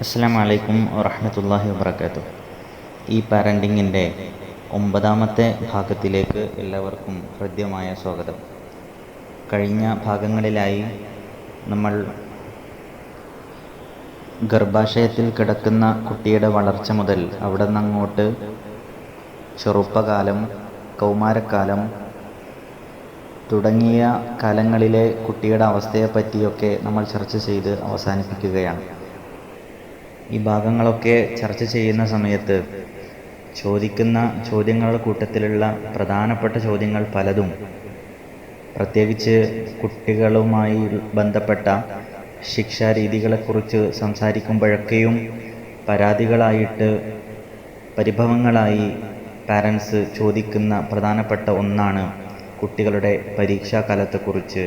അസ്സലാമു അലൈക്കും വറഹ്മത്തുള്ളാഹി വബറകാതുഹു. ഈ പാരൻറ്റിങ്ങിൻ്റെ 9ാമത്തെ ഭാഗത്തിലേക്ക് എല്ലാവർക്കും ഹൃദ്യമായ സ്വാഗതം. കഴിഞ്ഞ ഭാഗങ്ങളിലായി നമ്മൾ ഗർഭാശയത്തിൽ കിടക്കുന്ന കുട്ടിയുടെ വളർച്ച മുതൽ അവിടെ നിന്നങ്ങോട്ട് ചെറുപ്പകാലം, കൗമാരക്കാലം തുടങ്ങിയ കാലങ്ങളിലെ കുട്ടിയുടെ അവസ്ഥയെപ്പറ്റിയൊക്കെ നമ്മൾ ചർച്ച ചെയ്ത് അവസാനിപ്പിക്കുകയാണ്. ഈ ഭാഗങ്ങളൊക്കെ ചർച്ച ചെയ്യുന്ന സമയത്ത് ചോദിക്കുന്ന ചോദ്യങ്ങളുടെ കൂട്ടത്തിലുള്ള പ്രധാനപ്പെട്ട ചോദ്യങ്ങൾ പലതും, പ്രത്യേകിച്ച് കുട്ടികളുമായി ബന്ധപ്പെട്ട ശിക്ഷാരീതികളെക്കുറിച്ച് സംസാരിക്കുമ്പോഴൊക്കെയും പരാതികളായിട്ട്, പരിഭവങ്ങളായി പാരൻസ് ചോദിക്കുന്ന പ്രധാനപ്പെട്ട ഒന്നാണ് കുട്ടികളുടെ പരീക്ഷാകാലത്തെക്കുറിച്ച്,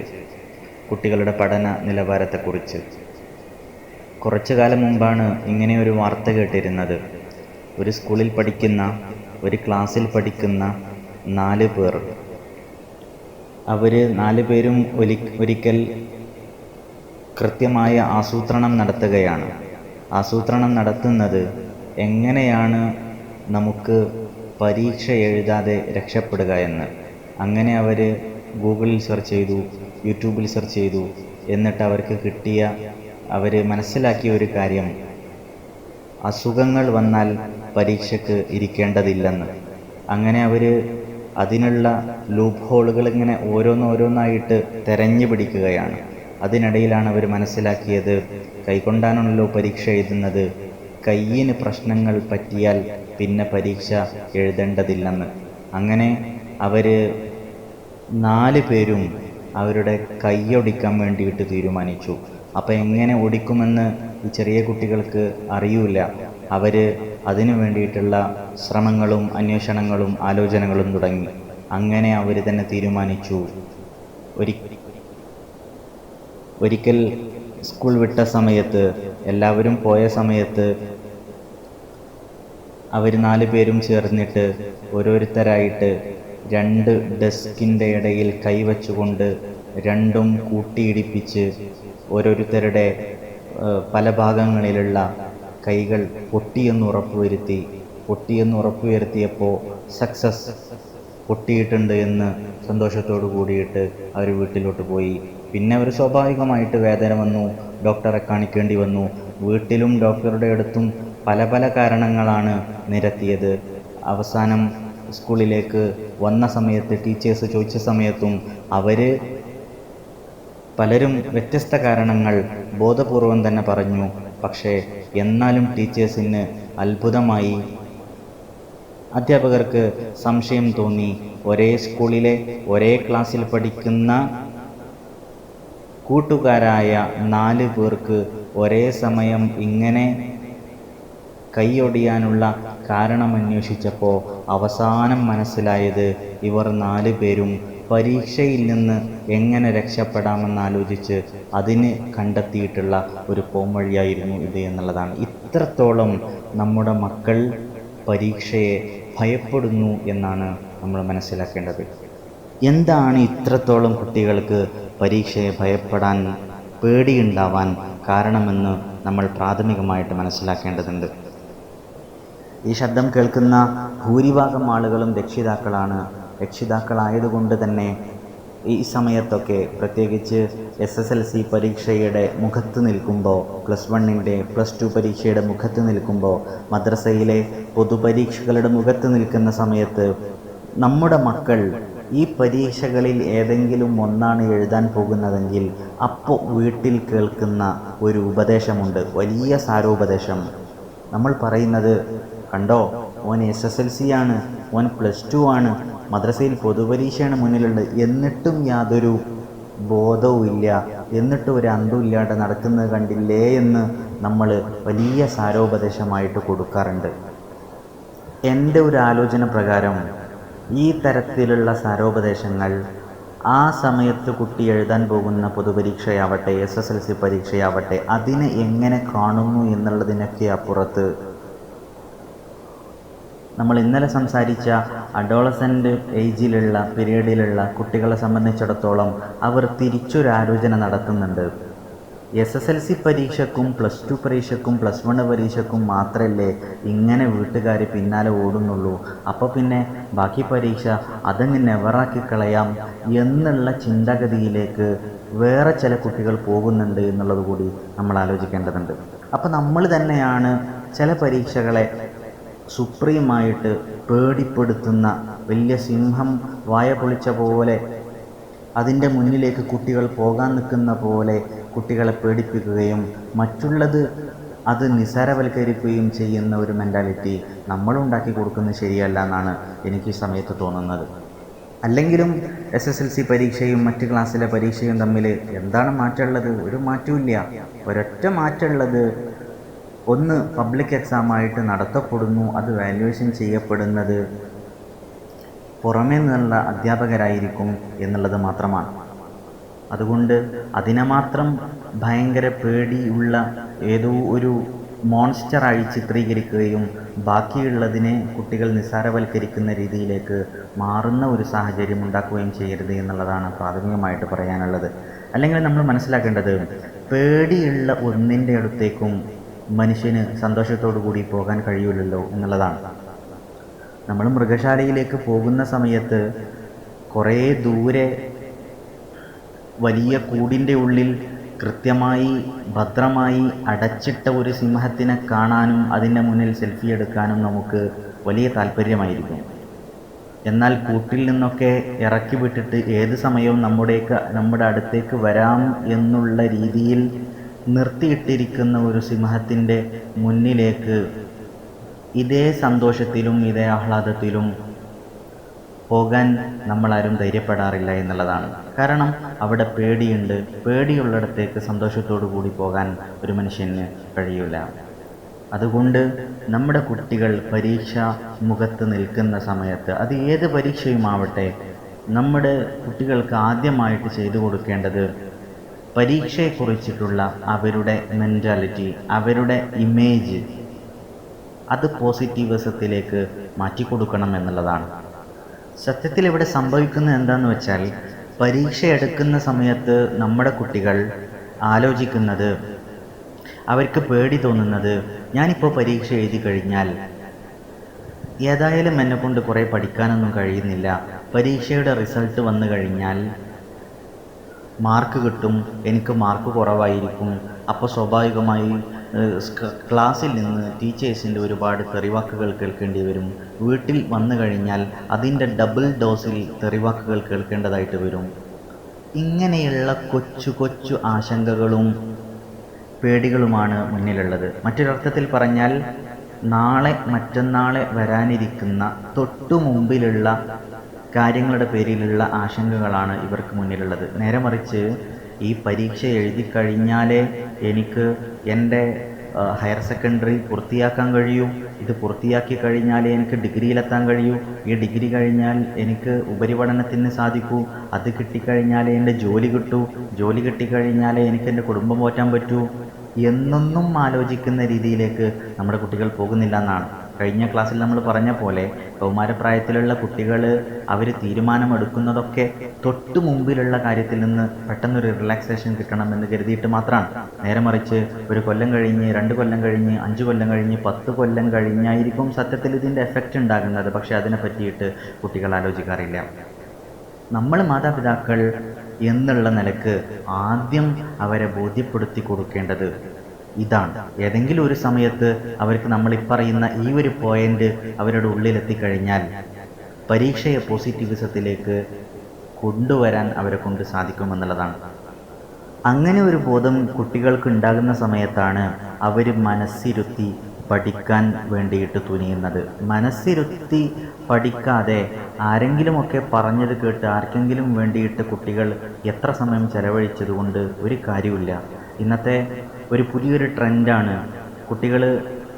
കുട്ടികളുടെ പഠന നിലവാരത്തെക്കുറിച്ച്. കുറച്ചു കാലം മുമ്പാണ് ഇങ്ങനെയൊരു വാർത്ത കേട്ടിരുന്നത്. ഒരു സ്കൂളിൽ പഠിക്കുന്ന, ഒരു ക്ലാസ്സിൽ പഠിക്കുന്ന 4 പേർ, അവർ 4 പേരും ഒരിക്കൽ കൃത്യമായ ആസൂത്രണം നടത്തുകയാണ്. ആസൂത്രണം നടത്തുന്നത് എങ്ങനെയാണ് നമുക്ക് പരീക്ഷ എഴുതാതെ രക്ഷപ്പെടുക എന്ന്. അങ്ങനെ അവർ ഗൂഗിളിൽ സെർച്ച് ചെയ്തു, യൂട്യൂബിൽ സെർച്ച് ചെയ്തു. എന്നിട്ട് അവർ മനസ്സിലാക്കിയ ഒരു കാര്യം, അസുഖങ്ങൾ വന്നാൽ പരീക്ഷയ്ക്ക് ഇരിക്കേണ്ടതില്ലെന്ന്. അങ്ങനെ അവർ അതിനുള്ള ലൂപ്പ് ഹോളുകൾ ഇങ്ങനെ ഓരോന്നായിട്ട് തെരഞ്ഞു പിടിക്കുകയാണ്. അതിനിടയിലാണ് അവർ മനസ്സിലാക്കിയത്, കൈകൊണ്ടാണല്ലോ പരീക്ഷ എഴുതുന്നത്, കയ്യിന് പ്രശ്നങ്ങൾ പറ്റിയാൽ പിന്നെ പരീക്ഷ എഴുതേണ്ടതില്ലെന്ന്. അങ്ങനെ അവർ 4 പേരും അവരുടെ കൈയൊടിക്കാൻ വേണ്ടിയിട്ട് തീരുമാനിച്ചു. അപ്പോൾ എങ്ങനെ ഒടിക്കുമെന്ന് ഈ ചെറിയ കുട്ടികൾക്ക് അറിയില്ല. അവർ അതിനു വേണ്ടിയിട്ടുള്ള ശ്രമങ്ങളും അന്വേഷണങ്ങളും ആലോചനകളും തുടങ്ങി. അങ്ങനെ അവർ തന്നെ തീരുമാനിച്ചു. ഒരിക്കൽ സ്കൂൾ വിട്ട സമയത്ത്, എല്ലാവരും പോയ സമയത്ത്, അവർ 4 പേരും ചേർന്നിട്ട് ഓരോരുത്തരായിട്ട് 2 ഡെസ്കിൻ്റെ ഇടയിൽ കൈവച്ചുകൊണ്ട് രണ്ടും കൂട്ടിയിടിപ്പിച്ച് ഓരോരുത്തരുടെ പല ഭാഗങ്ങളിലുള്ള കൈകൾ പൊട്ടിയെന്ന് ഉറപ്പുവരുത്തിയപ്പോൾ സക്സസ്, പൊട്ടിയിട്ടുണ്ട് എന്ന് സന്തോഷത്തോടു കൂടിയിട്ട് അവർ വീട്ടിലോട്ട് പോയി. പിന്നെ അവർ സ്വാഭാവികമായിട്ട് വേദന വന്നു, ഡോക്ടറെ കാണിക്കേണ്ടി വന്നു. വീട്ടിലും ഡോക്ടറുടെ അടുത്തും പല കാരണങ്ങളാണ് നിരത്തിയത്. അവസാനം സ്കൂളിലേക്ക് വന്ന സമയത്ത് ടീച്ചേഴ്സ് ചോദിച്ച സമയത്തും പലരും വ്യത്യസ്ത കാരണങ്ങൾ ബോധപൂർവം തന്നെ പറഞ്ഞു. പക്ഷേ എന്നാലും ടീച്ചേഴ്സിന് അത്ഭുതമായി, അധ്യാപകർക്ക് സംശയം തോന്നി. ഒരേ സ്കൂളിലെ ഒരേ ക്ലാസ്സിൽ പഠിക്കുന്ന കൂട്ടുകാരായ 4 പേർക്ക് ഒരേ സമയം ഇങ്ങനെ കൈയൊടിയാനുള്ള കാരണമന്വേഷിച്ചപ്പോൾ അവസാനം മനസ്സിലായത്, ഇവർ 4 പേരും പരീക്ഷയിൽ നിന്ന് എങ്ങനെ രക്ഷപ്പെടാമെന്നാലോചിച്ച് അതിന് കണ്ടെത്തിയിട്ടുള്ള ഒരു പോംവഴിയായിരുന്നു ഇത് എന്നുള്ളതാണ്. ഇത്രത്തോളം നമ്മുടെ മക്കൾ പരീക്ഷയെ ഭയപ്പെടുന്നു എന്നാണ് നമ്മൾ മനസ്സിലാക്കേണ്ടത്. എന്താണ് ഇത്രത്തോളം കുട്ടികൾക്ക് പരീക്ഷയെ ഭയപ്പെടാൻ, പേടിയുണ്ടാവാൻ കാരണമെന്ന് നമ്മൾ പ്രാഥമികമായിട്ട് മനസ്സിലാക്കേണ്ടതുണ്ട്. ഈ ശബ്ദം കേൾക്കുന്ന ഭൂരിഭാഗം ആളുകളും രക്ഷിതാക്കളായതുകൊണ്ട് തന്നെ ഈ സമയത്തൊക്കെ, പ്രത്യേകിച്ച് SSLC പരീക്ഷയുടെ മുഖത്ത് നിൽക്കുമ്പോൾ, +1-ൻ്റെ +2 പരീക്ഷയുടെ മുഖത്ത് നിൽക്കുമ്പോൾ, മദ്രസയിലെ പൊതുപരീക്ഷകളുടെ മുഖത്ത് നിൽക്കുന്ന സമയത്ത് നമ്മുടെ മക്കൾ ഈ പരീക്ഷകളിൽ ഏതെങ്കിലും ഒന്നാണ് എഴുതാൻ പോകുന്നതെങ്കിൽ അപ്പോൾ വീട്ടിൽ കേൾക്കുന്ന ഒരു ഉപദേശമുണ്ട്, വലിയ സാരോപദേശം. നമ്മൾ പറയുന്നത്, കണ്ടോ, ഓൻ SSLC ആണ്, ഓൻ +2 ആണ്, മദ്രസയിൽ പൊതുപരീക്ഷയാണ് മുന്നിലുള്ളത്, എന്നിട്ടും യാതൊരു ബോധവും ഇല്ല, എന്നിട്ടും ഒരു അന്തവും ഇല്ലാതെ നടക്കുന്നത് കണ്ടില്ലേ എന്ന് നമ്മൾ വലിയ സാരോപദേശമായിട്ട് കൊടുക്കാറുണ്ട്. എൻ്റെ ഒരു ആലോചന പ്രകാരം ഈ തരത്തിലുള്ള സാരോപദേശങ്ങൾ ആ സമയത്ത് കുട്ടി എഴുതാൻ പോകുന്ന പൊതുപരീക്ഷയാവട്ടെ, SSLC പരീക്ഷയാവട്ടെ, അതിനെ എങ്ങനെ കാണുന്നു എന്നുള്ളതിനൊക്കെ അപ്പുറത്ത്, നമ്മൾ ഇന്നലെ സംസാരിച്ച അഡോളസൻ്റ് പീരീഡിലുള്ള കുട്ടികളെ സംബന്ധിച്ചിടത്തോളം അവർ തിരിച്ചൊരാലോചന നടത്തുന്നുണ്ട്. SSLC പരീക്ഷയ്ക്കും പ്ലസ് ടു പരീക്ഷയ്ക്കും പ്ലസ് വൺ പരീക്ഷയ്ക്കും മാത്രമല്ലേ ഇങ്ങനെ വീട്ടുകാർ പിന്നാലെ ഓടുന്നുള്ളൂ, അപ്പോൾ പിന്നെ ബാക്കി പരീക്ഷ അതങ്ങ് നെവറാക്കി കളയാം എന്നുള്ള ചിന്താഗതിയിലേക്ക് വേറെ ചില കുട്ടികൾ പോകുന്നുണ്ട് എന്നുള്ളത് കൂടി നമ്മൾ ആലോചിക്കേണ്ടതുണ്ട്. അപ്പോൾ നമ്മൾ തന്നെയാണ് ചില പരീക്ഷകളെ സുപ്രീമായിട്ട് പേടിപ്പെടുത്തുന്ന, വലിയ സിംഹം വായ പൊളിച്ച പോലെ അതിൻ്റെ മുന്നിലേക്ക് കുട്ടികൾ പോകാൻ നിൽക്കുന്ന പോലെ കുട്ടികളെ പേടിപ്പിക്കുകയും മറ്റുള്ളത് അത് നിസ്സാരവൽക്കരിക്കുകയും ചെയ്യുന്ന ഒരു മെൻറ്റാലിറ്റി നമ്മളുണ്ടാക്കി കൊടുക്കുന്നത് ശരിയല്ല എന്നാണ് എനിക്ക് ഈ സമയത്ത് തോന്നുന്നത്. അല്ലെങ്കിലും SSLC പരീക്ഷയും മറ്റ് ക്ലാസ്സിലെ പരീക്ഷയും തമ്മിൽ എന്താണ് മാറ്റമുള്ളത്? ഒരു മാറ്റമില്ല. ഒരൊറ്റ മാറ്റമുള്ളത്, ഒന്ന് പബ്ലിക് എക്സാമായിട്ട് നടത്തപ്പെടുന്നു, അത് വാല്യുവേഷൻ ചെയ്യപ്പെടുന്നത് പുറമേ നിന്നുള്ള അധ്യാപകരായിരിക്കും എന്നുള്ളത് മാത്രമാണ്. അതുകൊണ്ട് അതിനെ മാത്രം ഭയങ്കര പേടിയുള്ള ഏതോ ഒരു മോൺസ്റ്ററായി ചിത്രീകരിക്കുകയും ബാക്കിയുള്ളതിനെ കുട്ടികൾ നിസ്സാരവൽക്കരിക്കുന്ന രീതിയിലേക്ക് മാറുന്ന ഒരു സാഹചര്യം ഉണ്ടാക്കുകയും ചെയ്യരുത് എന്നുള്ളതാണ് പ്രാഥമികമായിട്ട് പറയാനുള്ളത്. അല്ലെങ്കിൽ നമ്മൾ മനസ്സിലാക്കേണ്ടത്, പേടിയുള്ള ഒന്നിൻ്റെ അടുത്തേക്കും മനുഷ്യന് സന്തോഷത്തോടു കൂടി പോകാൻ കഴിയില്ലല്ലോ എന്നുള്ളതാണ്. നമ്മൾ മൃഗശാലയിലേക്ക് പോകുന്ന സമയത്ത് കുറേ ദൂരെ വലിയ കൂടിൻ്റെ ഉള്ളിൽ കൃത്യമായി ഭദ്രമായി അടച്ചിട്ട ഒരു സിംഹത്തിനെ കാണാനും അതിൻ്റെ മുന്നിൽ സെൽഫി എടുക്കാനും നമുക്ക് വലിയ താല്പര്യമായിരിക്കും. എന്നാൽ കൂട്ടിൽ നിന്നൊക്കെ ഇറക്കി വിട്ടിട്ട് ഏത് സമയവും നമ്മുടെ അടുത്തേക്ക് വരാം എന്നുള്ള രീതിയിൽ നിർത്തിയിട്ടിരിക്കുന്ന ഒരു സിംഹത്തിൻ്റെ മുന്നിലേക്ക് ഇതേ സന്തോഷത്തിലും ഇതേ ആഹ്ലാദത്തിലും പോകാൻ നമ്മളാരും ധൈര്യപ്പെടാറില്ല എന്നുള്ളതാണ്. കാരണം അവിടെ പേടിയുണ്ട്. പേടിയുള്ളിടത്തേക്ക് സന്തോഷത്തോടു കൂടി പോകാൻ ഒരു മനുഷ്യന് കഴിയില്ല. അതുകൊണ്ട് നമ്മുടെ കുട്ടികൾ പരീക്ഷ മുഖത്ത് നിൽക്കുന്ന സമയത്ത്, അത് ഏത് പരീക്ഷയുമാവട്ടെ, നമ്മുടെ കുട്ടികൾക്ക് ആദ്യമായിട്ട് ചെയ്തു കൊടുക്കേണ്ടത് പരീക്ഷയെക്കുറിച്ചിട്ടുള്ള അവരുടെ മെൻറ്റാലിറ്റി, അവരുടെ ഇമേജ്, അത് പോസിറ്റീവസത്തിലേക്ക് മാറ്റിക്കൊടുക്കണം എന്നുള്ളതാണ്. സത്യത്തിൽ ഇവിടെ സംഭവിക്കുന്നത് എന്താണെന്ന് വെച്ചാൽ, പരീക്ഷ എടുക്കുന്ന സമയത്ത് നമ്മുടെ കുട്ടികൾ ആലോചിക്കുന്നത്, അവർക്ക് പേടി തോന്നുന്നത്, ഞാനിപ്പോൾ പരീക്ഷ എഴുതി കഴിഞ്ഞാൽ ഏതായാലും എന്നെക്കൊണ്ട് കുറേ പഠിക്കാനൊന്നും കഴിയുന്നില്ല, പരീക്ഷയുടെ റിസൾട്ട് വന്നു കഴിഞ്ഞാൽ മാർക്ക് കിട്ടും, എനിക്ക് മാർക്ക് കുറവായിരിക്കും, അപ്പോൾ സ്വാഭാവികമായി ക്ലാസ്സിൽ നിന്ന് ടീച്ചേഴ്സിൻ്റെ ഒരുപാട് തെറിവാക്കുകൾ കേൾക്കേണ്ടി വരും, വീട്ടിൽ വന്നു കഴിഞ്ഞാൽ അതിൻ്റെ ഡബിൾ ഡോസിൽ തെറിവാക്കുകൾ കേൾക്കേണ്ടതായിട്ട് വരും. ഇങ്ങനെയുള്ള കൊച്ചു കൊച്ചു ആശങ്കകളും പേടികളുമാണ് മുന്നിലുള്ളത്. മറ്റൊരർത്ഥത്തിൽ പറഞ്ഞാൽ, നാളെ മറ്റന്നാളെ വരാനിരിക്കുന്ന തൊട്ടു മുമ്പിലുള്ള കാര്യങ്ങളുടെ പേരിലുള്ള ആശങ്കകളാണ് ഇവർക്ക് മുന്നിലുള്ളത്. നേരെ മറിച്ച് ഈ പരീക്ഷ എഴുതി കഴിഞ്ഞാലേ എനിക്ക് എൻ്റെ ഹയർ സെക്കൻഡറി പൂർത്തിയാക്കാൻ കഴിയൂ, ഇത് പൂർത്തിയാക്കി കഴിഞ്ഞാലേ എനിക്ക് ഡിഗ്രിയിലെത്താൻ കഴിയൂ, ഈ ഡിഗ്രി കഴിഞ്ഞാൽ എനിക്ക് ഉപരിപഠനത്തിന് സാധിക്കൂ, അത് കിട്ടിക്കഴിഞ്ഞാലേ എൻ്റെ ജോലി കിട്ടൂ, ജോലി കിട്ടിക്കഴിഞ്ഞാലേ എനിക്ക് എൻ്റെ കുടുംബം പോറ്റാൻ പറ്റൂ എന്നൊന്നും ആലോചിക്കുന്ന രീതിയിലേക്ക് നമ്മുടെ കുട്ടികൾ പോകുന്നില്ല എന്നാണ്. കഴിഞ്ഞ ക്ലാസ്സിൽ നമ്മൾ പറഞ്ഞ പോലെ കൗമാരപ്രായത്തിലുള്ള കുട്ടികൾ അവർ തീരുമാനമെടുക്കുന്നതൊക്കെ തൊട്ടു മുമ്പിലുള്ള കാര്യത്തിൽ നിന്ന് പെട്ടെന്നൊരു റിലാക്സേഷൻ കിട്ടണമെന്ന് കരുതിയിട്ട് മാത്രമാണ്. നേരെ മറിച്ച് ഒരു കൊല്ലം കഴിഞ്ഞ്, 2 കൊല്ലം കഴിഞ്ഞ്, 5 കൊല്ലം കഴിഞ്ഞ്, 10 കൊല്ലം കഴിഞ്ഞായിരിക്കും സത്യത്തിൽ ഇതിൻ്റെ എഫക്റ്റ് ഉണ്ടാകുന്നത്. പക്ഷേ അതിനെ പറ്റിയിട്ട് കുട്ടികൾ ആലോചിക്കാറില്ല. നമ്മൾ മാതാപിതാക്കൾ എന്നുള്ള നിലക്ക് ആദ്യം അവരെ ബോധ്യപ്പെടുത്തി കൊടുക്കേണ്ടത് ഇതാണ്. ഏതെങ്കിലും ഒരു സമയത്ത് അവർക്ക് നമ്മൾ പറയുന്ന ഈ ഒരു പോയിന്റ് അവരുടെ ഉള്ളിലെത്തിക്കഴിഞ്ഞാൽ പരീക്ഷയെ പോസിറ്റിവിസത്തിലേക്ക് കൊണ്ടുവരാൻ അവരെ കൊണ്ട് സാധിക്കുമെന്നുള്ളതാണ്. അങ്ങനെ ഒരു ബോധം കുട്ടികൾക്ക് ഉണ്ടാകുന്ന സമയത്താണ് അവർ മനസ്സിരുത്തി പഠിക്കാൻ വേണ്ടിയിട്ട് തുനിയുന്നത്. മനസ്സിരുത്തി പഠിക്കാതെ ആരെങ്കിലുമൊക്കെ പറഞ്ഞത് കേട്ട് ആർക്കെങ്കിലും വേണ്ടിയിട്ട് കുട്ടികൾ എത്ര സമയം ചെലവഴിച്ചതുകൊണ്ട് ഒരു കാര്യമില്ല. ഇന്നത്തെ ഒരു പുതിയൊരു ട്രെൻഡാണ്, കുട്ടികൾ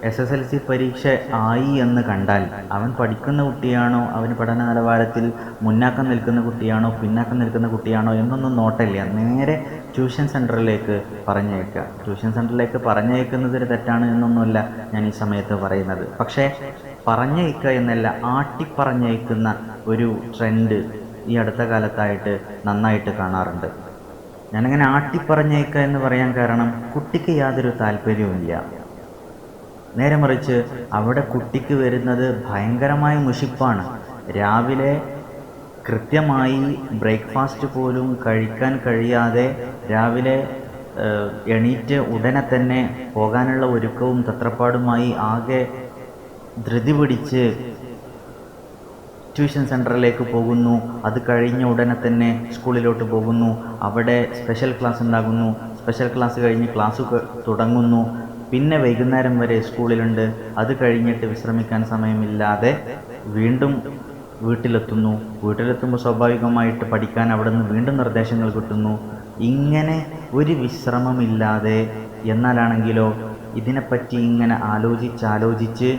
SSLC പരീക്ഷ ആയി എന്ന് കണ്ടാൽ അവൻ പഠിക്കുന്ന കുട്ടിയാണോ, അവൻ പഠന നിലവാരത്തിൽ മുന്നാക്കം നിൽക്കുന്ന കുട്ടിയാണോ പിന്നാക്കം നിൽക്കുന്ന കുട്ടിയാണോ എന്നൊന്നും നോട്ടില്ല, നേരെ ട്യൂഷൻ സെൻറ്ററിലേക്ക് പറഞ്ഞയക്കുക. ട്യൂഷൻ സെൻറ്ററിലേക്ക് പറഞ്ഞയക്കുന്നതിന് തെറ്റാണ് എന്നൊന്നുമല്ല ഞാൻ ഈ സമയത്ത് പറയുന്നത്. പക്ഷേ പറഞ്ഞയക്കുക എന്നല്ല, ആട്ടിപ്പറഞ്ഞയക്കുന്ന ഒരു ട്രെൻഡ് ഈ അടുത്ത കാലത്തായിട്ട് നന്നായിട്ട് കാണാറുണ്ട്. ഞാനങ്ങനെ ആട്ടിപ്പറഞ്ഞേക്കുക എന്ന് പറയാൻ കാരണം കുട്ടിക്ക് യാതൊരു താല്പര്യവുമില്ല. നേരെ മറിച്ച് അവിടെ കുട്ടിക്ക് വരുന്നത് ഭയങ്കരമായ മുഷിപ്പാണ്. രാവിലെ കൃത്യമായി ബ്രേക്ക്ഫാസ്റ്റ് പോലും കഴിക്കാൻ കഴിയാതെ രാവിലെ എണീറ്റ് ഉടനെ തന്നെ പോകാനുള്ള ഒരുക്കവും തത്രപ്പാടുമായി ആകെ ധൃതി പിടിച്ച് ട്യൂഷൻ സെൻറ്ററിലേക്ക് പോകുന്നു. അത് കഴിഞ്ഞ ഉടനെ തന്നെ സ്കൂളിലോട്ട് പോകുന്നു. അവിടെ സ്പെഷ്യൽ ക്ലാസ് ഉണ്ടാകുന്നു. സ്പെഷ്യൽ ക്ലാസ് കഴിഞ്ഞ് ക്ലാസ് തുടങ്ങുന്നു. പിന്നെ വൈകുന്നേരം വരെ സ്കൂളിലുണ്ട്. അത് കഴിഞ്ഞിട്ട് വിശ്രമിക്കാൻ സമയമില്ലാതെ വീണ്ടും വീട്ടിലെത്തുമ്പോൾ സ്വാഭാവികമായിട്ട് പഠിക്കാൻ അവിടെ നിന്ന് വീണ്ടും നിർദ്ദേശങ്ങൾ കിട്ടുന്നു. ഇങ്ങനെ ഒരു വിശ്രമമില്ലാതെ, എന്നാലാണെങ്കിലോ ഇതിനെപ്പറ്റി ഇങ്ങനെ ആലോചിച്ച്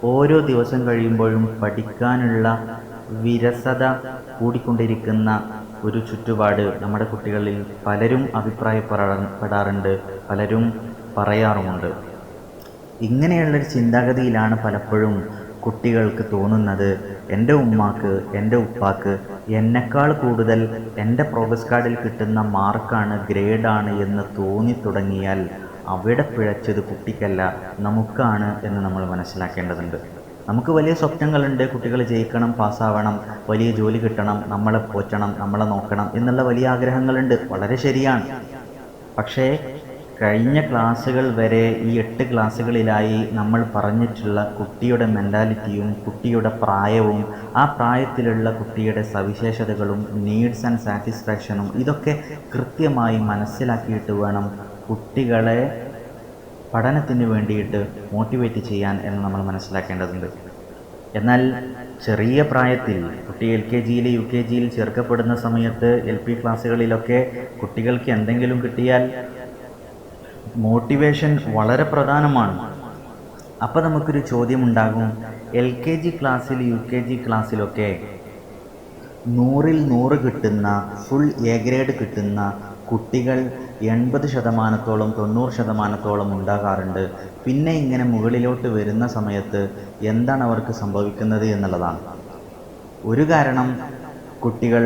ഓരോ ദിവസം കഴിയുമ്പോഴും പഠിക്കാനുള്ള വിരസത കൂടിക്കൊണ്ടിരിക്കുന്ന ഒരു ചുറ്റുപാട് നമ്മുടെ കുട്ടികളിൽ പലരും അഭിപ്രായപ്പെടാറുണ്ട്, പലരും പറയാറുമുണ്ട്. ഇങ്ങനെയുള്ളൊരു ചിന്താഗതിയിലാണ് പലപ്പോഴും കുട്ടികൾക്ക് തോന്നുന്നത്, എൻ്റെ ഉമ്മാക്ക് എൻ്റെ ഉപ്പാക്ക് എന്നെക്കാൾ കൂടുതൽ എൻ്റെ പ്രോഗ്രസ് കാർഡിൽ കിട്ടുന്ന മാർക്കാണ്, ഗ്രേഡാണ് എന്ന് തോന്നി തുടങ്ങിയാൽ അവിടെ പിഴച്ചത് കുട്ടിക്കല്ല നമുക്കാണ് എന്ന് നമ്മൾ മനസ്സിലാക്കേണ്ടതുണ്ട്. നമുക്ക് വലിയ സ്വപ്നങ്ങളുണ്ട്, കുട്ടികൾ ജയിക്കണം, പാസ്സാവണം, വലിയ ജോലി കിട്ടണം, നമ്മളെ പോറ്റണം, നമ്മളെ നോക്കണം എന്നുള്ള വലിയ ആഗ്രഹങ്ങളുണ്ട്. വളരെ ശരിയാണ്. പക്ഷേ കഴിഞ്ഞ ക്ലാസ്സുകൾ വരെ ഈ 8 ക്ലാസ്സുകളിലായി നമ്മൾ പറഞ്ഞിട്ടുള്ള കുട്ടിയുടെ മെൻറ്റാലിറ്റിയും കുട്ടിയുടെ പ്രായവും ആ പ്രായത്തിലുള്ള കുട്ടിയുടെ സവിശേഷതകളും നീഡ്സ് ആൻഡ് സാറ്റിസ്ഫാക്ഷനും ഇതൊക്കെ കൃത്യമായി മനസ്സിലാക്കിയിട്ട് വേണം കുട്ടികളെ പഠനത്തിന് വേണ്ടിയിട്ട് മോട്ടിവേറ്റ് ചെയ്യാൻ എന്ന് നമ്മൾ മനസ്സിലാക്കേണ്ടതുണ്ട്. എന്നാൽ ചെറിയ പ്രായത്തിൽ കുട്ടി LKG UKG ചേർക്കപ്പെടുന്ന സമയത്ത് LP ക്ലാസ്സുകളിലൊക്കെ കുട്ടികൾക്ക് എന്തെങ്കിലും കിട്ടിയാൽ മോട്ടിവേഷൻ വളരെ പ്രധാനമാണ്. അപ്പോൾ നമുക്കൊരു ചോദ്യമുണ്ടാകും, LKG ക്ലാസ്സിൽ UKG ക്ലാസ്സിലൊക്കെ 100ൽ 100 കിട്ടുന്ന ഫുൾ A ഗ്രേഡ് കിട്ടുന്ന കുട്ടികൾ 80% 90% ഉണ്ടാകാറുണ്ട്. പിന്നെ ഇങ്ങനെ മുകളിലോട്ട് വരുന്ന സമയത്ത് എന്താണ് അവർക്ക് സംഭവിക്കുന്നത് എന്നുള്ളതാണ്. ഒരു കാരണം, കുട്ടികൾ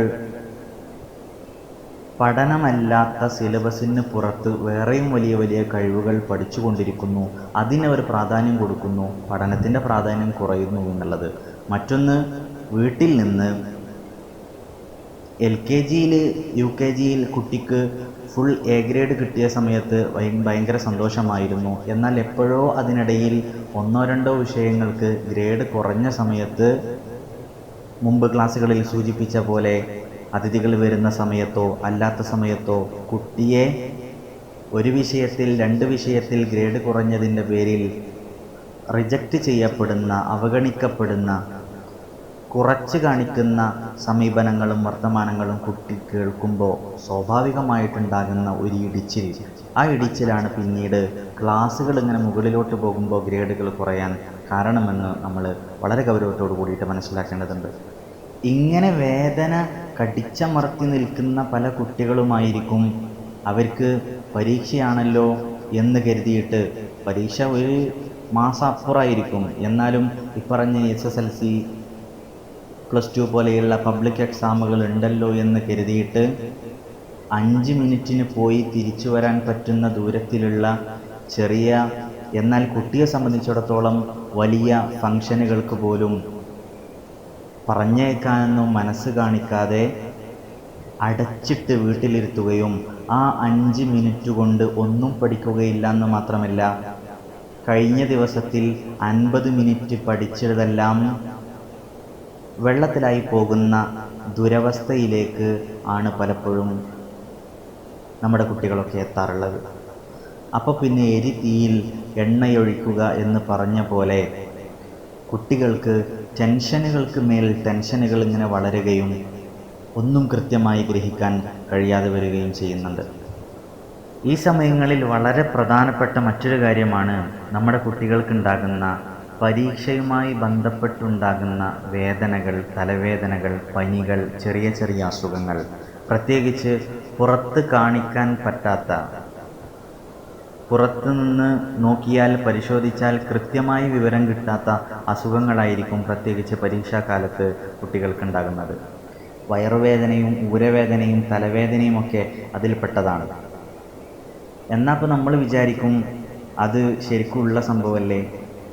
പഠനമല്ലാത്ത സിലബസിന് പുറത്ത് വേറെയും വലിയ വലിയ കഴിവുകൾ പഠിച്ചുകൊണ്ടിരിക്കുന്നു. അതിനവർ പ്രാധാന്യം കൊടുക്കുന്നു. പഠനത്തിൻ്റെ പ്രാധാന്യം കുറയുന്നു എന്നുള്ളത്. മറ്റൊന്ന്, വീട്ടിൽ നിന്ന് LKG UKG കുട്ടിക്ക് ഫുൾ A ഗ്രേഡ് കിട്ടിയ സമയത്ത് ഭയങ്കര സന്തോഷമായിരുന്നു. എന്നാൽ എപ്പോഴോ അതിനിടയിൽ 1-2 വിഷയങ്ങൾക്ക് ഗ്രേഡ് കുറഞ്ഞ സമയത്ത്, മുമ്പ് ക്ലാസ്സുകളിൽ സൂചിപ്പിച്ച പോലെ അതിഥികൾ വരുന്ന സമയത്തോ അല്ലാത്ത സമയത്തോ കുട്ടിയെ ഒരു വിഷയത്തിൽ 2 വിഷയത്തിൽ ഗ്രേഡ് കുറഞ്ഞതിൻ്റെ പേരിൽ റിജക്റ്റ് ചെയ്യപ്പെടുന്ന, അവഗണിക്കപ്പെടുന്ന, കുറച്ച് കാണിക്കുന്ന സമീപനങ്ങളും വർത്തമാനങ്ങളും കുട്ടി കേൾക്കുമ്പോൾ സ്വാഭാവികമായിട്ടുണ്ടാകുന്ന ഒരു ഇടിച്ചിൽ, ആ ഇടിച്ചിലാണ് പിന്നീട് ക്ലാസ്സുകൾ ഇങ്ങനെ മുകളിലോട്ട് പോകുമ്പോൾ ഗ്രേഡുകൾ കുറയാൻ കാരണമെന്ന് നമ്മൾ വളരെ ഗൗരവത്തോടു കൂടിയിട്ട് മനസ്സിലാക്കേണ്ടതുണ്ട്. ഇങ്ങനെ വേദന കടിച്ചമർത്തി നിൽക്കുന്ന പല കുട്ടികളുമായിരിക്കും അവർക്ക് പരീക്ഷയാണല്ലോ എന്ന് കരുതിയിട്ട്, പരീക്ഷ ഒരു മാസം അപ്പുറമായിരിക്കും, എന്നാലും ഇപ്പറഞ്ഞ SSLC +2 പോലെയുള്ള പബ്ലിക് എക്സാമുകൾ ഉണ്ടല്ലോ എന്ന് കരുതിയിട്ട് 5 മിനിറ്റിന് പോയി തിരിച്ചു വരാൻ പറ്റുന്ന ദൂരത്തിലുള്ള ചെറിയ, എന്നാൽ കുട്ടിയെ സംബന്ധിച്ചിടത്തോളം വലിയ ഫംഗ്ഷനുകൾക്ക് പോലും പറഞ്ഞേക്കാനൊന്നും മനസ്സ് കാണിക്കാതെ അടച്ചിട്ട് വീട്ടിലിരുത്തുകയും ആ 5 മിനിറ്റ് കൊണ്ട് ഒന്നും പഠിക്കുകയില്ല എന്ന് മാത്രമല്ല, കഴിഞ്ഞ ദിവസത്തിൽ 50 മിനിറ്റ് പഠിച്ചതെല്ലാം വെള്ളത്തിലായി പോകുന്ന ദുരവസ്ഥയിലേക്ക് ആണ് പലപ്പോഴും നമ്മുടെ കുട്ടികളൊക്കെ എത്താറുള്ളത്. അപ്പോൾ പിന്നെ എരിതീയിൽ എണ്ണയൊഴിക്കുക എന്ന് പറഞ്ഞ പോലെ കുട്ടികൾക്ക് ടെൻഷനുകൾക്ക് മേൽ ടെൻഷനുകൾ ഇങ്ങനെ വളരുകയും ഒന്നും കൃത്യമായി ഗ്രഹിക്കാൻ കഴിയാതെ വരികയും ചെയ്യുന്നുണ്ട്. ഈ സമയങ്ങളിൽ വളരെ പ്രധാനപ്പെട്ട മറ്റൊരു കാര്യമാണ് നമ്മുടെ കുട്ടികൾക്കുണ്ടാകുന്ന പരീക്ഷയുമായി ബന്ധപ്പെട്ടുണ്ടാകുന്ന വേദനകൾ, തലവേദനകൾ, പനികൾ, ചെറിയ ചെറിയ അസുഖങ്ങൾ, പ്രത്യേകിച്ച് പുറത്ത് കാണിക്കാൻ പറ്റാത്ത, പുറത്തുനിന്ന് നോക്കിയാൽ പരിശോധിച്ചാൽ കൃത്യമായി വിവരം കിട്ടാത്ത അസുഖങ്ങളായിരിക്കും പ്രത്യേകിച്ച് പരീക്ഷാകാലത്ത് കുട്ടികൾക്കുണ്ടാകുന്നത്. വയറുവേദനയും ഊരവേദനയും തലവേദനയും ഒക്കെ അതിൽപ്പെട്ടതാണ്. എന്നാൽ ഇപ്പോൾ നമ്മൾ വിചാരിക്കും അത് ശരിക്കുള്ള സംഭവമല്ലേ,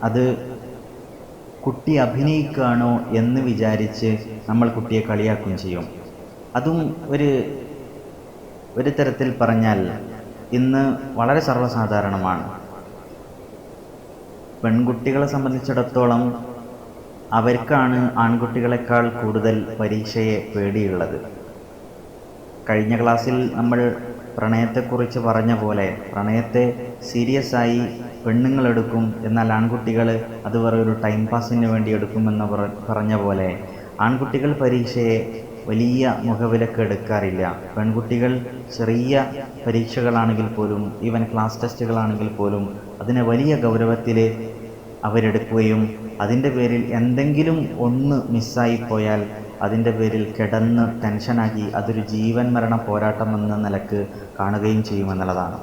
അത് കുട്ടി അഭിനയിക്കുകയാണോ എന്ന് വിചാരിച്ച് നമ്മൾ കുട്ടിയെ കളിയാക്കുകയും ചെയ്യും. അതും ഒരു തരത്തിൽ പറഞ്ഞാൽ ഇന്ന് വളരെ സർവ്വസാധാരണമാണ്. പെൺകുട്ടികളെ സംബന്ധിച്ചിടത്തോളം അവർക്കാണ് ആൺകുട്ടികളെക്കാൾ കൂടുതൽ പരീക്ഷയെ പേടിയുള്ളത്. കഴിഞ്ഞ ക്ലാസ്സിൽ നമ്മൾ പ്രണയത്തെക്കുറിച്ച് പറഞ്ഞ പോലെ പ്രണയത്തെ സീരിയസ് ആയി പെണ്ണുങ്ങളെടുക്കും, എന്നാൽ ആൺകുട്ടികൾ അത് ഒരു ടൈം പാസിന് വേണ്ടി എടുക്കുമെന്ന് പറഞ്ഞ പോലെ ആൺകുട്ടികൾ പരീക്ഷയെ വലിയ മുഖവിലക്ക് എടുക്കാറില്ല. പെൺകുട്ടികൾ ചെറിയ പരീക്ഷകളാണെങ്കിൽ പോലും, ഈവൻ ക്ലാസ് ടെസ്റ്റുകളാണെങ്കിൽ പോലും അതിനെ വലിയ ഗൗരവത്തിൽ അവരെടുക്കുകയും അതിൻ്റെ പേരിൽ എന്തെങ്കിലും ഒന്ന് മിസ്സായിപ്പോയാൽ അതിൻ്റെ പേരിൽ കിടന്ന് ടെൻഷനാക്കി അതൊരു ജീവൻ മരണ പോരാട്ടം എന്ന നിലക്ക് കാണുകയും ചെയ്യുമെന്നുള്ളതാണ്.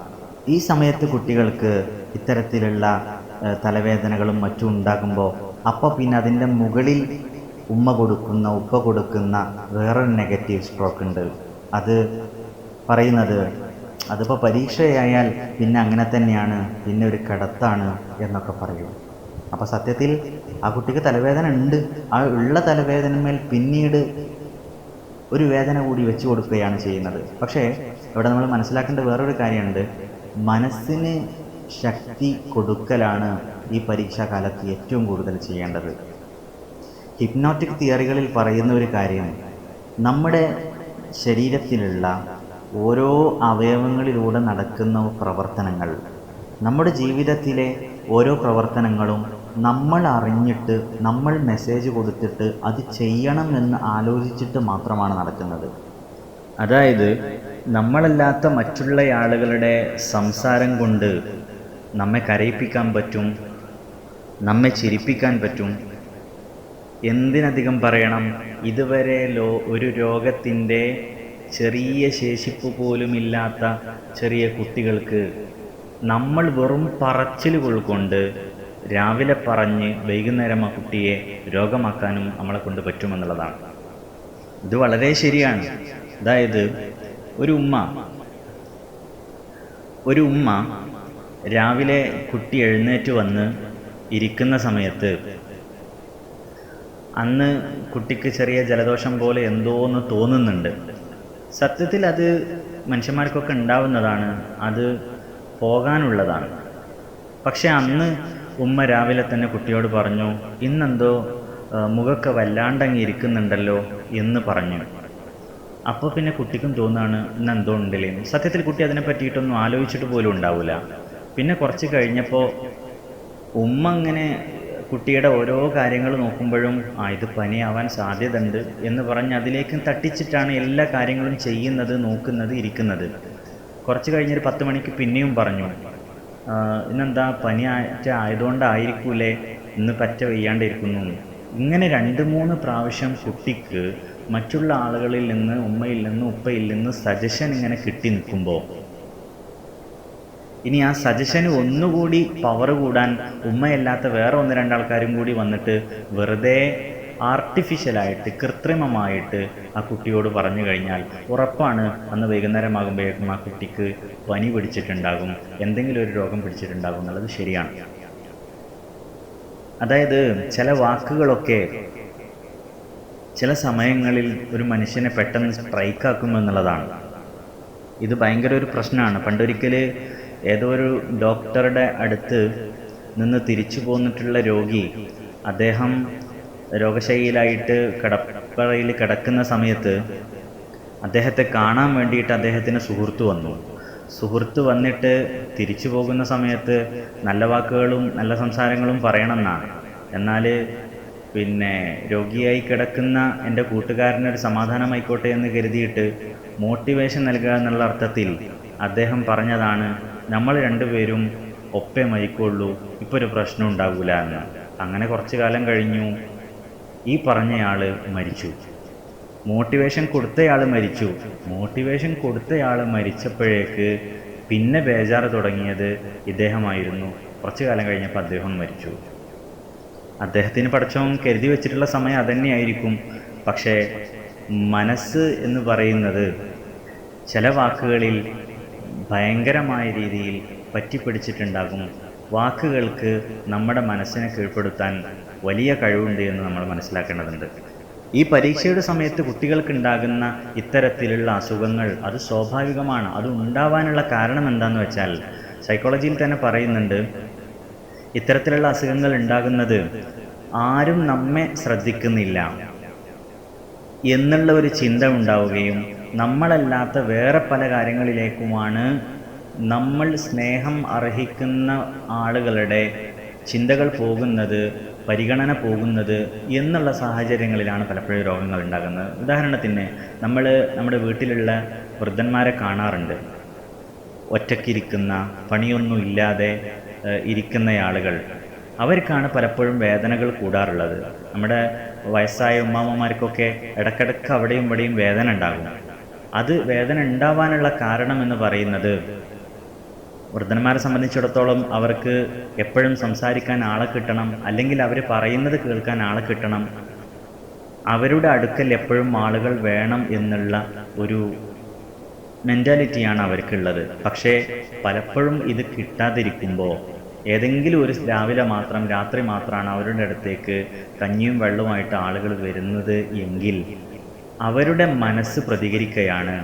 ഈ സമയത്ത് കുട്ടികൾക്ക് ഇത്തരത്തിലുള്ള തലവേദനകളും മറ്റും ഉണ്ടാകുമ്പോൾ അപ്പോൾ പിന്നെ അതിൻ്റെ മുകളിൽ ഉപ്പ കൊടുക്കുന്ന വേറൊരു നെഗറ്റീവ് സ്ട്രോക്ക് ഉണ്ട്. അത് പറയുന്നത് അതിപ്പോൾ പരീക്ഷയായാൽ പിന്നെ അങ്ങനെ തന്നെയാണ്, പിന്നെ ഒരു കിടത്താണ് എന്നൊക്കെ പറയും. അപ്പോൾ സത്യത്തിൽ ആ കുട്ടിക്ക് തലവേദന ഉണ്ട്, ആ ഉള്ള തലവേദനമേൽ പിന്നീട് ഒരു വേദന കൂടി വെച്ച് കൊടുക്കുകയാണ് ചെയ്യുന്നത്. പക്ഷേ ഇവിടെ നമ്മൾ മനസ്സിലാക്കേണ്ട വേറൊരു കാര്യമുണ്ട്. മനസ്സിന് ശക്തി കൊടുക്കലാണ് ഈ പരീക്ഷാകാലത്ത് ഏറ്റവും കൂടുതൽ ചെയ്യേണ്ടത്. ഹിപ്നോട്ടിക് തിയറികളിൽ പറയുന്ന ഒരു കാര്യം, നമ്മുടെ ശരീരത്തിലുള്ള ഓരോ അവയവങ്ങളിലൂടെ നടക്കുന്ന പ്രവർത്തനങ്ങൾ, നമ്മുടെ ജീവിതത്തിലെ ഓരോ പ്രവർത്തനങ്ങളും നമ്മൾ അറിഞ്ഞിട്ട്, നമ്മൾ മെസ്സേജ് കൊടുത്തിട്ട് അത് ചെയ്യണം എന്ന് ആലോചിച്ചിട്ട് മാത്രമാണ് നടക്കുന്നത്. അതായത് നമ്മളല്ലാത്ത മറ്റുള്ള ആളുകളുടെ സംസാരം കൊണ്ട് നമ്മെ കരയിപ്പിക്കാൻ പറ്റും, നമ്മെ ചിരിപ്പിക്കാൻ പറ്റും. എന്തിനധികം പറയണം, ഇതുവരെ ഒരു രോഗത്തിൻ്റെ ചെറിയ ശേഷിപ്പ് പോലുമില്ലാത്ത ചെറിയ കുട്ടികൾക്ക് നമ്മൾ വെറും പറച്ചിലുകൾ കൊണ്ട് രാവിലെ പറഞ്ഞ് വൈകുന്നേരം ആ കുട്ടിയെ രോഗമാക്കാനും നമ്മളെ കൊണ്ട് പറ്റുമെന്നുള്ളതാണ്. ഇത് വളരെ ശരിയാണ്. അതായത് ഒരു ഉമ്മ രാവിലെ കുട്ടി എഴുന്നേറ്റ് വന്ന് ഇരിക്കുന്ന സമയത്ത് അന്ന് കുട്ടിക്ക് ചെറിയ ജലദോഷം പോലെ എന്തോന്ന് തോന്നുന്നുണ്ട്. സത്യത്തിൽ അത് മനുഷ്യന്മാർക്കൊക്കെ ഉണ്ടാവുന്നതാണ്, അത് പോകാനുള്ളതാണ്. പക്ഷെ അന്ന് ഉമ്മ രാവിലെ തന്നെ കുട്ടിയോട് പറഞ്ഞു, ഇന്നെന്തോ മുഖമൊക്കെ വല്ലാണ്ടങ്ങ് ഇരിക്കുന്നുണ്ടല്ലോ എന്ന് പറഞ്ഞു. അപ്പോൾ പിന്നെ കുട്ടിക്കും തോന്നുകയാണ് ഇന്നെന്തോ ഉണ്ടല്ലേ. സത്യത്തിൽ കുട്ടി അതിനെ പറ്റിയിട്ടൊന്നും ആലോചിച്ചിട്ട് പോലും ഉണ്ടാവില്ല. പിന്നെ കുറച്ച് കഴിഞ്ഞപ്പോൾ ഉമ്മ ഇങ്ങനെ കുട്ടിയുടെ ഓരോ കാര്യങ്ങൾ നോക്കുമ്പോഴും ഇത് പനിയാവാൻ സാധ്യതയുണ്ട് എന്ന് പറഞ്ഞ് അതിലേക്ക് തട്ടിച്ചിട്ടാണ് എല്ലാ കാര്യങ്ങളും ചെയ്യുന്നത്, നോക്കുന്നത്, ഇരിക്കുന്നത്. കുറച്ച് കഴിഞ്ഞൊരു 10 മണിക്ക് പിന്നെയും പറഞ്ഞു, ഇന്നെന്താ പനി ആയതുകൊണ്ടായിരിക്കൂലേ ഇന്ന് പറ്റ വയ്യാണ്ടിരിക്കുന്നു. ഇങ്ങനെ 2-3 പ്രാവശ്യം കുട്ടിക്ക് മറ്റുള്ള ആളുകളിൽ നിന്ന്, ഉമ്മയിൽ നിന്ന്, ഉപ്പയിൽ നിന്ന് സജഷൻ ഇങ്ങനെ കിട്ടി നിൽക്കുമ്പോൾ ഇനി ആ സജഷന് ഒന്നുകൂടി പവർ കൂടാൻ ഉമ്മയല്ലാത്ത വേറെ 1-2 ആൾക്കാരും കൂടി വന്നിട്ട് വെറുതെ ആർട്ടിഫിഷ്യലായിട്ട്, കൃത്രിമമായിട്ട് ആ കുട്ടിയോട് പറഞ്ഞു കഴിഞ്ഞാൽ ഉറപ്പാണ് അന്ന് വൈകുന്നേരമാകുമ്പോഴേക്കും ആ കുട്ടിക്ക് പനി പിടിച്ചിട്ടുണ്ടാകും, എന്തെങ്കിലും ഒരു രോഗം പിടിച്ചിട്ടുണ്ടാകും എന്നുള്ളത് ശരിയാണ്. അതായത് ചില വാക്കുകളൊക്കെ ചില സമയങ്ങളിൽ ഒരു മനുഷ്യനെ പെട്ടെന്ന് സ്ട്രൈക്കാക്കുമെന്നുള്ളതാണ്. ഇത് ഭയങ്കര ഒരു പ്രശ്നമാണ്. പണ്ടൊരിക്കൽ ഏതോ ഒരു ഡോക്ടറുടെ അടുത്ത് നിന്ന് തിരിച്ചു പോന്നിട്ടുള്ള രോഗി, അദ്ദേഹം രോഗശൈലിയിലായിട്ട് കിടപ്പറയിൽ കിടക്കുന്ന സമയത്ത് അദ്ദേഹത്തെ കാണാൻ വേണ്ടിയിട്ട് അദ്ദേഹത്തിന് സുഹൃത്ത് വന്നിട്ട് തിരിച്ചു പോകുന്ന സമയത്ത് നല്ല വാക്കുകളും നല്ല സംസാരങ്ങളും പറയണമെന്നാണ്. എന്നാൽ പിന്നെ രോഗിയായി കിടക്കുന്ന എൻ്റെ കൂട്ടുകാരനൊരു സമാധാനമായിക്കോട്ടെ എന്ന് കരുതിയിട്ട് മോട്ടിവേഷൻ നൽകുക എന്നുള്ള അർത്ഥത്തിൽ അദ്ദേഹം പറഞ്ഞതാണ്, നമ്മൾ രണ്ടുപേരും ഒപ്പേ മരിക്കുള്ളൂ, ഇപ്പോൾ ഒരു പ്രശ്നം ഉണ്ടാകില്ല എന്ന്. അങ്ങനെ കുറച്ചു കാലം കഴിഞ്ഞു, ഈ പറഞ്ഞയാൾ മരിച്ചു. മോട്ടിവേഷൻ കൊടുത്തയാൾ മരിച്ചപ്പോഴേക്ക് പിന്നെ ബേജാറ് തുടങ്ങിയത് ഇദ്ദേഹമായിരുന്നു. കുറച്ചു കാലം കഴിഞ്ഞപ്പോൾ അദ്ദേഹം മരിച്ചു. അദ്ദേഹത്തിന് പടച്ചവൻ കരുതി വെച്ചിട്ടുള്ള സമയം അതുതന്നെയായിരിക്കും. പക്ഷേ മനസ്സ് എന്ന് പറയുന്നത് ചില വാക്കുകളിൽ ഭയങ്കരമായ രീതിയിൽ പറ്റിപ്പിടിച്ചിട്ടുണ്ടാകും. വാക്കുകൾക്ക് നമ്മുടെ മനസ്സിനെ കീഴ്പ്പെടുത്താൻ വലിയ കഴിവുണ്ട് എന്ന് നമ്മൾ മനസ്സിലാക്കേണ്ടതുണ്ട്. ഈ പരീക്ഷയുടെ സമയത്ത് കുട്ടികൾക്കുണ്ടാകുന്ന ഇത്തരത്തിലുള്ള അസുഖങ്ങൾ അത് സ്വാഭാവികമാണ്. അത് ഉണ്ടാവാനുള്ള കാരണം എന്താണെന്ന് വെച്ചാൽ സൈക്കോളജിയിൽ തന്നെ പറയുന്നുണ്ട്, ഇത്തരത്തിലുള്ള അസുഖങ്ങൾ ഉണ്ടാകുന്നത് ആരും നമ്മെ ശ്രദ്ധിക്കുന്നില്ല എന്നുള്ള ഒരു ചിന്ത ഉണ്ടാവുകയും നമ്മളല്ലാത്ത വേറെ പല കാര്യങ്ങളിലേക്കുമാണ് നമ്മൾ സ്നേഹം അർഹിക്കുന്ന ആളുകളുടെ ചിന്തകൾ പോകുന്നത്, പരിഗണന പോകുന്നത് എന്നുള്ള സാഹചര്യങ്ങളിലാണ് പലപ്പോഴും രോഗങ്ങൾ ഉണ്ടാകുന്നത്. ഉദാഹരണത്തിന് നമ്മുടെ വീട്ടിലുള്ള വൃദ്ധന്മാരെ കാണാറുണ്ട്. ഒറ്റയ്ക്കിരിക്കുന്ന, പണിയൊന്നും ഇല്ലാതെ ഇരിക്കുന്ന ആളുകൾ. അവർക്കാണ് പലപ്പോഴും വേദനകൾ കൂടാറുള്ളത്. നമ്മുടെ വയസ്സായ ഉമ്മാമ്മമാർക്കൊക്കെ ഇടയ്ക്കിടയ്ക്ക് അവിടെയും ഇവിടെയും വേദന ഉണ്ടാകും. അത് വേദന ഉണ്ടാവാനുള്ള കാരണം എന്ന് പറയുന്നത്, വൃദ്ധന്മാരെ സംബന്ധിച്ചിടത്തോളം അവർക്ക് എപ്പോഴും സംസാരിക്കാൻ ആളെ കിട്ടണം, അല്ലെങ്കിൽ അവർ പറയുന്നത് കേൾക്കാൻ ആളെ കിട്ടണം, അവരുടെ അടുക്കൽ എപ്പോഴും ആളുകൾ വേണം എന്നുള്ള ഒരു മെൻറ്റാലിറ്റിയാണ് അവർക്കുള്ളത്. പക്ഷേ പലപ്പോഴും ഇത് കിട്ടാതിരിക്കുമ്പോൾ ഏതെങ്കിലും ഒരു രാവിലെ മാത്രം, രാത്രി മാത്രമാണ് അവരുടെ അടുത്തേക്ക് കഞ്ഞിയും വെള്ളവുമായിട്ട് ആളുകൾ വരുന്നത് എങ്കിൽ അവരുടെ മനസ്സ് പ്രതികരിക്കുകയാണ്,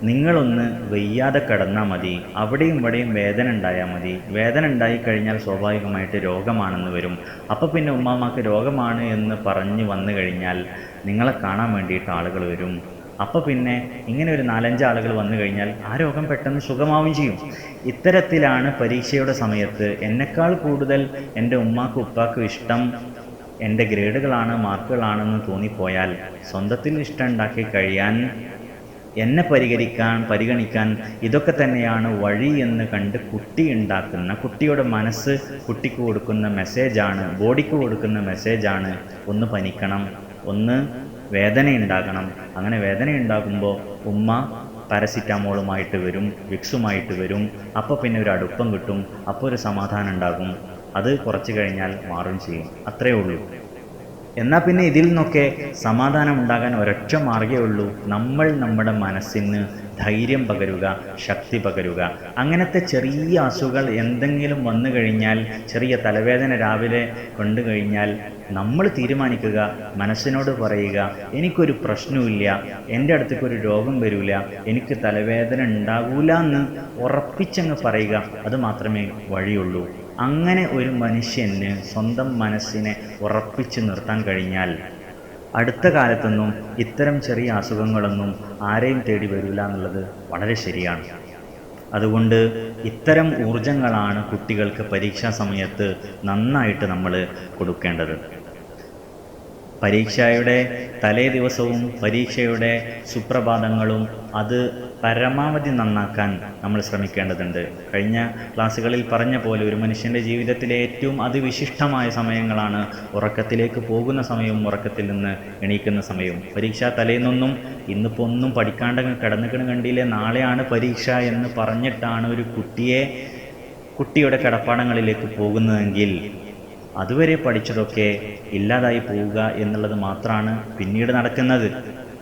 നിങ്ങളൊന്ന് വയ്യാതെ കിടന്നാൽ മതി, അവിടെയും ഇവിടെയും വേദന ഉണ്ടായാൽ മതി, വേദന ഉണ്ടായിക്കഴിഞ്ഞാൽ സ്വാഭാവികമായിട്ട് രോഗമാണെന്ന് വരും. അപ്പോൾ പിന്നെ ഉമ്മാമ്മക്ക് രോഗമാണ് എന്ന് പറഞ്ഞു വന്നു കഴിഞ്ഞാൽ നിങ്ങളെ കാണാൻ വേണ്ടിയിട്ട് ആളുകൾ വരും. അപ്പോൾ പിന്നെ ഇങ്ങനെ ഒരു 4-5 ആളുകൾ വന്നു കഴിഞ്ഞാൽ ആ രോഗം പെട്ടെന്ന് സുഖമാവുകയും ചെയ്യും. ഇത്തരത്തിലാണ് പരീക്ഷയുടെ സമയത്ത് എന്നെക്കാൾ കൂടുതൽ എൻ്റെ ഉമ്മാക്കും ഉപ്പാക്കും ഇഷ്ടം എൻ്റെ ഗ്രേഡുകളാണ്, മാർക്കുകളാണെന്ന് തോന്നിപ്പോയാൽ സ്വന്തത്തിൽ ഇഷ്ടം ഉണ്ടാക്കി കഴിയാൻ, എന്നെ പരിഗണിക്കാൻ ഇതൊക്കെ തന്നെയാണ് വഴി എന്ന് കണ്ട് കുട്ടിയുടെ മനസ്സ് കുട്ടിക്ക് കൊടുക്കുന്ന മെസ്സേജാണ്, ബോഡിക്ക് കൊടുക്കുന്ന മെസ്സേജാണ്, ഒന്ന് പനിക്കണം, ഒന്ന് വേദന ഉണ്ടാകണം. അങ്ങനെ വേദന ഉണ്ടാകുമ്പോൾ ഉമ്മ പാരസിറ്റാമോളുമായിട്ട് വരും, വിക്സുമായിട്ട് വരും. അപ്പോൾ പിന്നെ ഒരു അടുപ്പം കിട്ടും, അപ്പോൾ ഒരു സമാധാനം ഉണ്ടാകും. അത് കുറച്ച് കഴിഞ്ഞാൽ മാറും ചെയ്യും. അത്രയേ ഉള്ളൂ. എന്നാൽ പിന്നെ ഇതിൽ നിന്നൊക്കെ സമാധാനം ഉണ്ടാകാൻ ഒരൊറ്റ മാർഗ്ഗമേ ഉള്ളൂ. നമ്മൾ നമ്മുടെ മനസ്സിന് ധൈര്യം പകരുക, ശക്തി പകരുക. അങ്ങനത്തെ ചെറിയ അസുഖങ്ങൾ എന്തെങ്കിലും വന്നു കഴിഞ്ഞാൽ, ചെറിയ തലവേദന രാവിലെ കണ്ടു കഴിഞ്ഞാൽ നമ്മൾ തീരുമാനിക്കുക, മനസ്സിനോട് പറയുക, എനിക്കൊരു പ്രശ്നവുമില്ല, എൻ്റെ അടുത്തേക്ക് ഒരു രോഗം വരില്ല, എനിക്ക് തലവേദന ഉണ്ടാകൂല എന്ന് ഉറപ്പിച്ചങ്ങ് പറയുക. അത് മാത്രമേ വഴിയുള്ളൂ. അങ്ങനെ ഒരു മനുഷ്യന് സ്വന്തം മനസ്സിനെ ഉറപ്പിച്ചു നിർത്താൻ കഴിഞ്ഞാൽ അടുത്ത കാലത്തൊന്നും ഇത്തരം ചെറിയ അസുഖങ്ങളൊന്നും ആരെയും തേടി വരില്ല എന്നുള്ളത് വളരെ ശരിയാണ്. അതുകൊണ്ട് ഇത്തരം ഊർജങ്ങളാണ് കുട്ടികൾക്ക് പരീക്ഷാ സമയത്ത് നന്നായിട്ട് നമ്മൾ കൊടുക്കേണ്ടത്. പരീക്ഷയുടെ തലേ ദിവസവും പരീക്ഷയുടെ സുപ്രഭാതങ്ങളും അത് പരമാവധി നന്നാക്കാൻ നമ്മൾ ശ്രമിക്കേണ്ടതുണ്ട്. കഴിഞ്ഞ ക്ലാസ്സുകളിൽ പറഞ്ഞ പോലെ ഒരു മനുഷ്യൻ്റെ ജീവിതത്തിലെ ഏറ്റവും അതിവിശിഷ്ടമായ സമയങ്ങളാണ് ഉറക്കത്തിലേക്ക് പോകുന്ന സമയവും ഉറക്കത്തിൽ നിന്ന് എണീക്കുന്ന സമയവും. പരീക്ഷാ തലേന്നൊന്നും ഇന്നിപ്പോൾ ഒന്നും പഠിക്കാണ്ടങ്ങ് കിടന്നിക്കണ് കണ്ടില്ലേ, നാളെയാണ് പരീക്ഷ എന്ന് പറഞ്ഞിട്ടാണ് ഒരു കുട്ടിയുടെ കിടപ്പാടങ്ങളിലേക്ക് പോകുന്നതെങ്കിൽ അതുവരെ പഠിച്ചതൊക്കെ ഇല്ലാതായി പോവുക എന്നുള്ളത് മാത്രമാണ് പിന്നീട് നടക്കുന്നത്.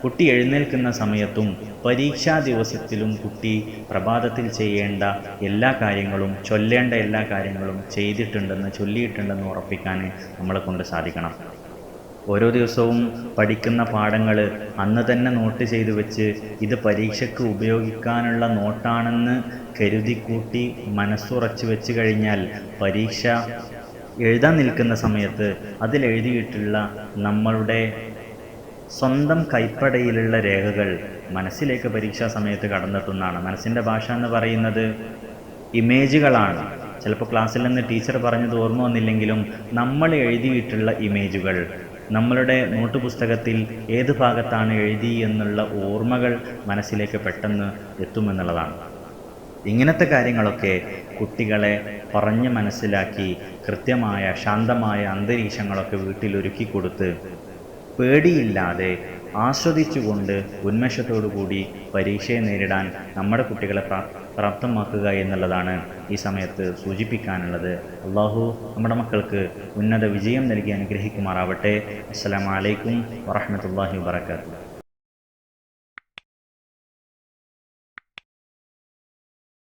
കുട്ടി എഴുന്നേൽക്കുന്ന സമയത്തും പരീക്ഷാ ദിവസത്തിലും കുട്ടി പ്രഭാതത്തിൽ ചെയ്യേണ്ട എല്ലാ കാര്യങ്ങളും, ചൊല്ലേണ്ട എല്ലാ കാര്യങ്ങളും ചൊല്ലിയിട്ടുണ്ടെന്ന് ഉറപ്പിക്കാൻ നമ്മളെ കൊണ്ട് സാധിക്കണം. ഓരോ ദിവസവും പഠിക്കുന്ന പാഠങ്ങൾ അന്ന് തന്നെ നോട്ട് ചെയ്തു വെച്ച് ഇത് പരീക്ഷയ്ക്ക് ഉപയോഗിക്കാനുള്ള നോട്ടാണെന്ന് കരുതിക്കൂട്ടി മനസ്സുറച്ച് വെച്ച് കഴിഞ്ഞാൽ പരീക്ഷ എഴുതാൻ നിൽക്കുന്ന സമയത്ത് അതിലെഴുതിയിട്ടുള്ള നമ്മളുടെ സ്വന്തം കൈപ്പടയിലുള്ള രേഖകൾ മനസ്സിലേക്ക് പരീക്ഷാ സമയത്ത് കടന്നെത്തുന്നതാണ്. മനസ്സിൻ്റെ ഭാഷ എന്ന് പറയുന്നത് ഇമേജുകളാണ്. ചിലപ്പോൾ ക്ലാസ്സിൽ നിന്ന് ടീച്ചർ പറഞ്ഞത് ഓർമ്മ വന്നില്ലെങ്കിലും നമ്മൾ എഴുതിയിട്ടുള്ള ഇമേജുകൾ, നമ്മളുടെ നോട്ട് പുസ്തകത്തിൽ ഏത് ഭാഗത്താണ് എഴുതി എന്നുള്ള ഓർമ്മകൾ മനസ്സിലേക്ക് പെട്ടെന്ന് എത്തുമെന്നുള്ളതാണ്. ഇങ്ങനത്തെ കാര്യങ്ങളൊക്കെ കുട്ടികളെ പറഞ്ഞ് മനസ്സിലാക്കി കൃത്യമായ ശാന്തമായ അന്തരീക്ഷങ്ങളൊക്കെ വീട്ടിലൊരുക്കി കൊടുത്ത് പേടിയില്ലാതെ ആസ്വദിച്ചുകൊണ്ട് ഉന്മേഷത്തോടു കൂടി പരീക്ഷയെ നേരിടാൻ നമ്മുടെ കുട്ടികളെ പ്രാപ്തമാക്കുക എന്നുള്ളതാണ് ഈ സമയത്ത് സൂചിപ്പിക്കാനുള്ളത്. അല്ലാഹു നമ്മുടെ മക്കൾക്ക് ഉന്നത വിജയം നൽകി അനുഗ്രഹിക്കുമാറാവട്ടെ. അസ്സലാമു അലൈക്കും വറഹ്മത്തുള്ളാഹി വബറകാതുഹു.